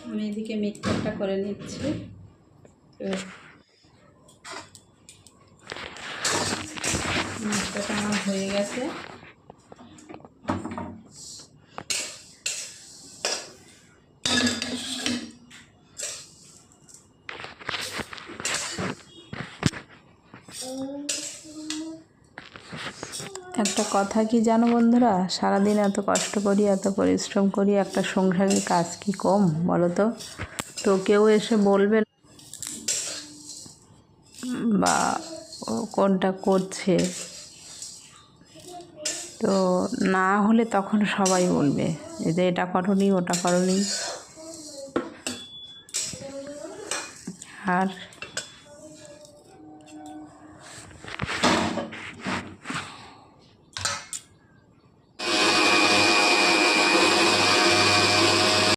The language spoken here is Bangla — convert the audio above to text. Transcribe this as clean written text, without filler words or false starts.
আমি এদিকে মিক্সচারটা করে নিচ্ছি। মশলাটা আমার হয়ে গেছে। একটা কথা কি জানো বন্ধুরা, সারাদিন এত কষ্ট করি, এত পরিশ্রম করি, একটা সংসারের কাজ কি কম বলো তো? তো কেউ এসে বলবে বা কোনটা করছে, তো না হলে তখন সবাই বলবে যে এটা করনি ওটা করনি। আর